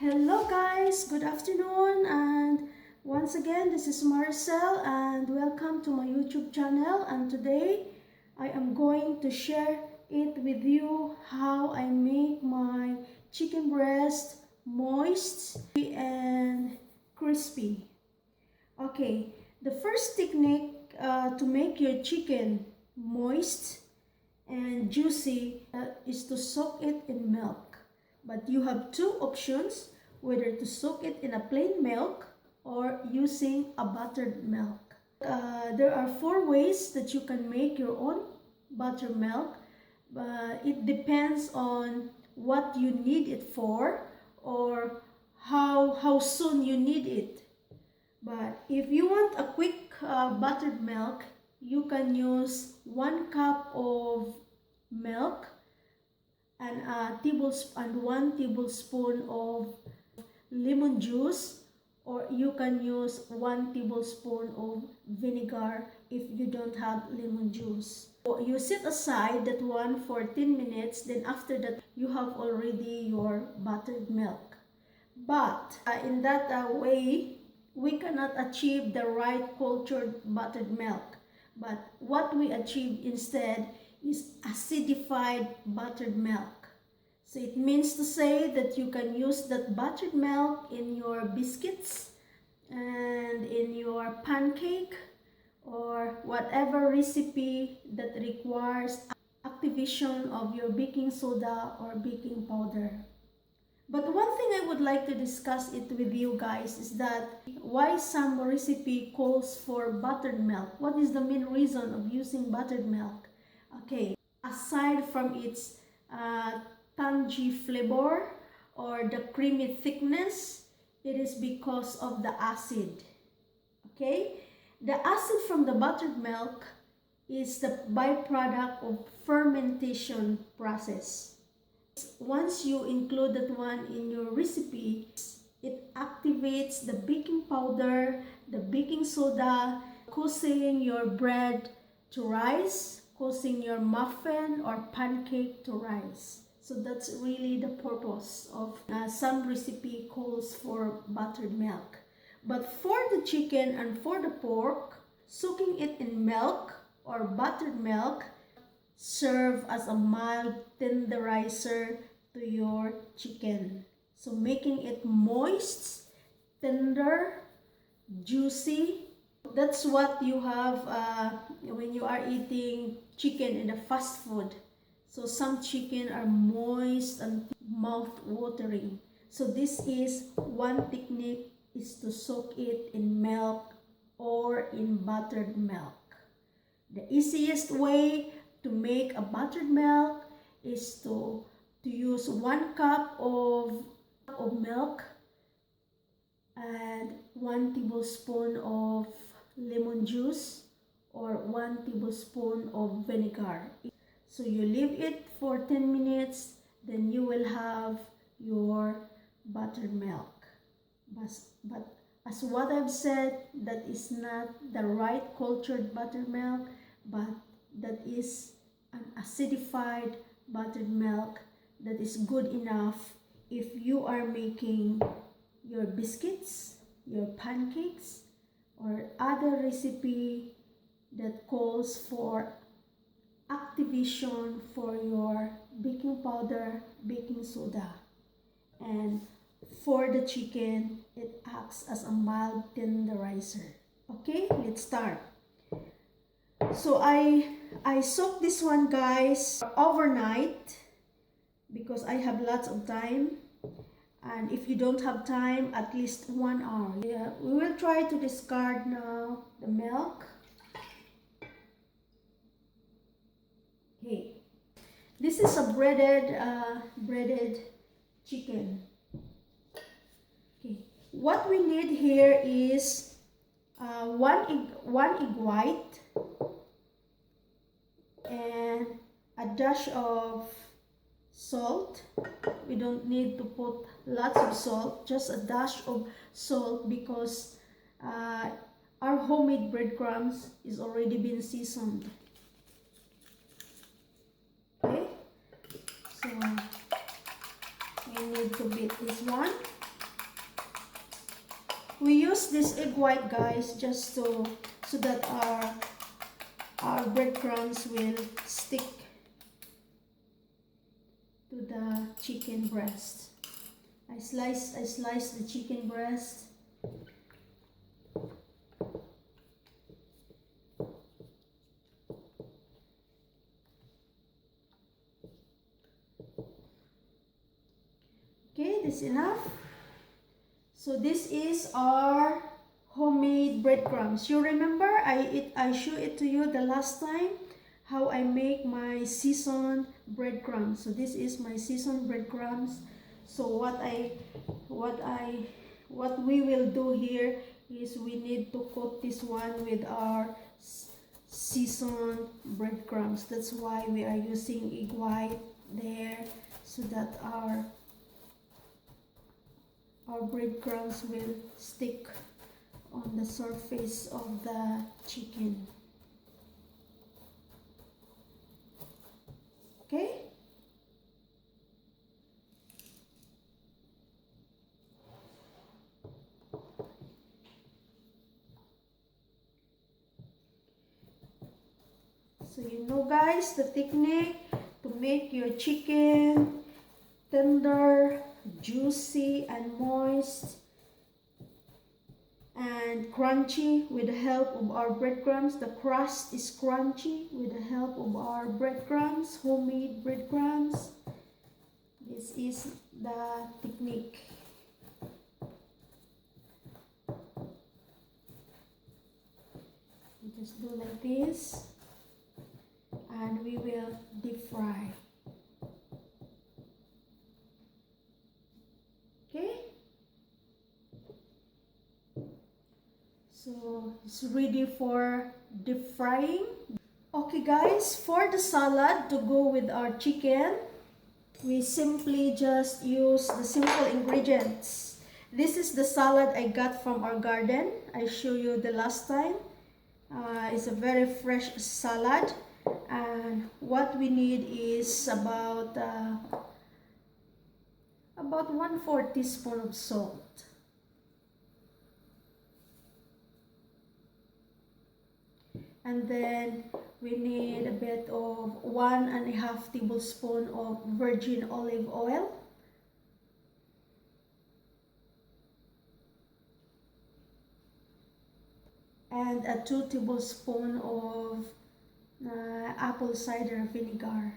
Hello guys, good afternoon, and once again this is Maricel and welcome to my YouTube channel. And today I am going to share it with you how I make my chicken breast moist and crispy. Okay, the first technique to make your chicken moist and juicy is to soak it in milk. But you have two options, whether to soak it in a plain milk or using a buttered milk. There are four ways that you can make your own buttermilk. It depends on what you need it for or how soon you need it. But if you want a quick buttered milk, you can use 1 cup of milk and 1 tablespoon of lemon juice, or you can use 1 tablespoon of vinegar if you don't have lemon juice. So you set aside that one for 10 minutes, then after that you have already your buttered milk. But in that way, we cannot achieve the right cultured buttered milk. But what we achieve instead is acidified buttered milk. So it means to say that you can use that buttered milk in your biscuits and in your pancake or whatever recipe that requires activation of your baking soda or baking powder. But one thing I would like to discuss it with you guys is that why some recipe calls for buttered milk. What is the main reason of using buttered milk? Okay, aside from its tangy flavor or the creamy thickness, it is because of the acid. Okay, the acid from the buttered milk is the byproduct of fermentation process. Once you include that one in your recipe, it activates the baking powder, the baking soda, causing your bread to rise, causing your muffin or pancake to rise. So that's really the purpose of some recipe calls for buttered milk. But for the chicken and for the pork, soaking it in milk or buttered milk serve as a mild tenderizer to your chicken. So making it moist, tender, juicy. That's what you have when you are eating chicken in the fast food. So some chicken are moist and mouth-watering. So this is one technique, is to soak it in milk or in buttered milk. The easiest way to make a buttered milk is to use 1 cup of milk and 1 tablespoon of lemon juice or 1 tablespoon of vinegar. So you leave it for 10 minutes, then you will have your buttered milk. But as what I've said, that is not the right cultured buttermilk, but that is an acidified buttered milk that is good enough if you are making your biscuits, your pancakes, or other recipe that calls for activation for your baking powder, baking soda. And for the chicken, it acts as a mild tenderizer. Okay, let's start. So I soak this one, guys, overnight because I have lots of time. And if you don't have time, at least 1 hour. Yeah, we will try to discard now the milk. Okay, this is a breaded chicken. Okay, what we need here is one egg white and a dash of salt. We don't need to put lots of salt, just a dash of salt because our homemade breadcrumbs is already been seasoned. Okay, so we need to beat this one. We use this egg white, guys, just so that our breadcrumbs will stick to the chicken breast. I slice the chicken breast. Okay, this is enough. So this is our homemade breadcrumbs. You remember I showed it to you the last time how I make my seasoned breadcrumbs. So this is my seasoned breadcrumbs. So what we will do here is we need to coat this one with our seasoned breadcrumbs. That's why we are using egg white there, so that our breadcrumbs will stick on the surface of the chicken. Okay? So you know, guys, the technique to make your chicken tender, juicy and moist and crunchy with the help of our breadcrumbs. The crust is crunchy with the help of our breadcrumbs, homemade breadcrumbs. This is the technique. We just do like this and we will deep fry. Okay? So it's ready for deep frying. Okay guys, for the salad to go with our chicken, we simply just use the simple ingredients. This is the salad I got from our garden. I showed you the last time. It's a very fresh salad, and what we need is about 1/4 teaspoon of salt. And then we need a bit of 1.5 tablespoon of virgin olive oil. And a 2 tablespoon of apple cider vinegar.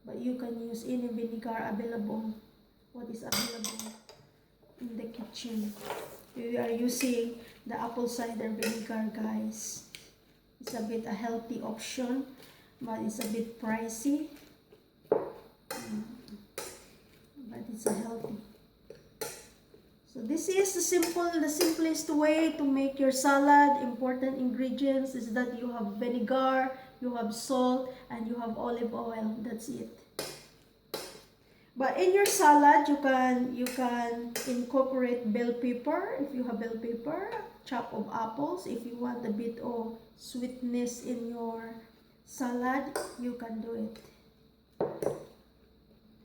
But you can use any vinegar available, what is available in the kitchen. We are using the apple cider vinegar, guys. It's a bit a healthy option, but it's a bit pricey. But it's a healthy. So this is the simplest way to make your salad. Important ingredients is that you have vinegar, you have salt, and you have olive oil. That's it. But in your salad, you can incorporate bell pepper if you have bell pepper, chop of apples. If you want a bit of sweetness in your salad, you can do it.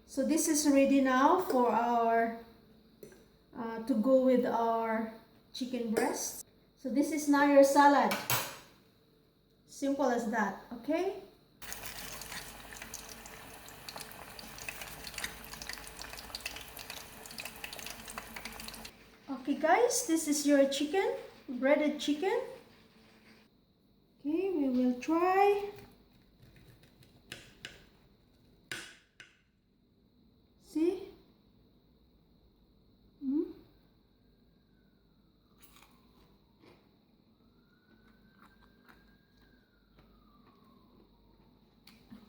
So this is ready now for our to go with our chicken breast. So this is now your salad. Simple as that, okay? Okay guys, this is your chicken, breaded chicken. Okay, we will try. See?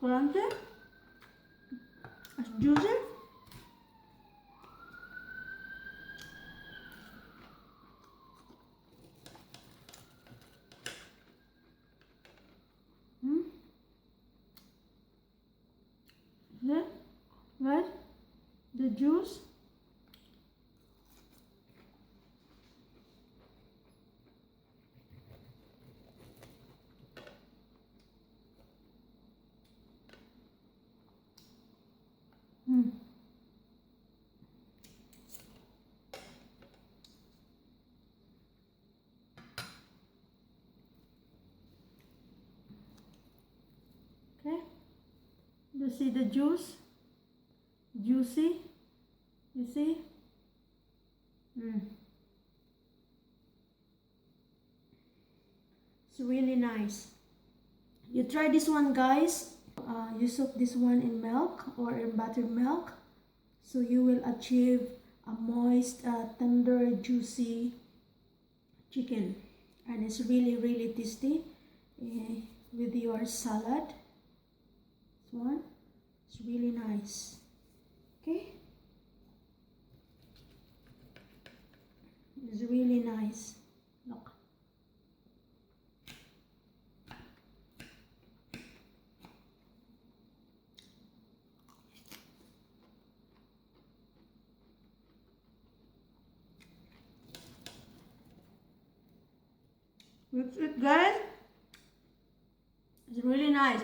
Crunchy, it's juicy. Yeah, right? The juice. You see the juice? Juicy. You see? It's really nice. You try this one, guys. You soak this one in milk or in buttermilk, so you will achieve a moist, tender, juicy chicken, and it's really tasty with your salad. This one, it's really nice. Okay, it's really nice. Look. That's it, guys. It's really nice.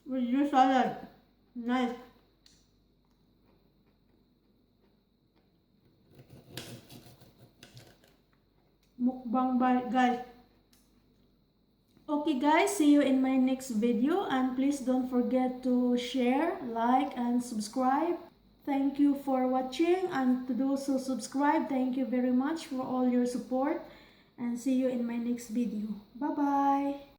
With your salad. Nice. Mukbang guys. Okay guys, see you in my next video, and please don't forget to share, like, and subscribe. Thank you for watching, and to those who subscribe, thank you very much for all your support, and see you in my next video. Bye bye.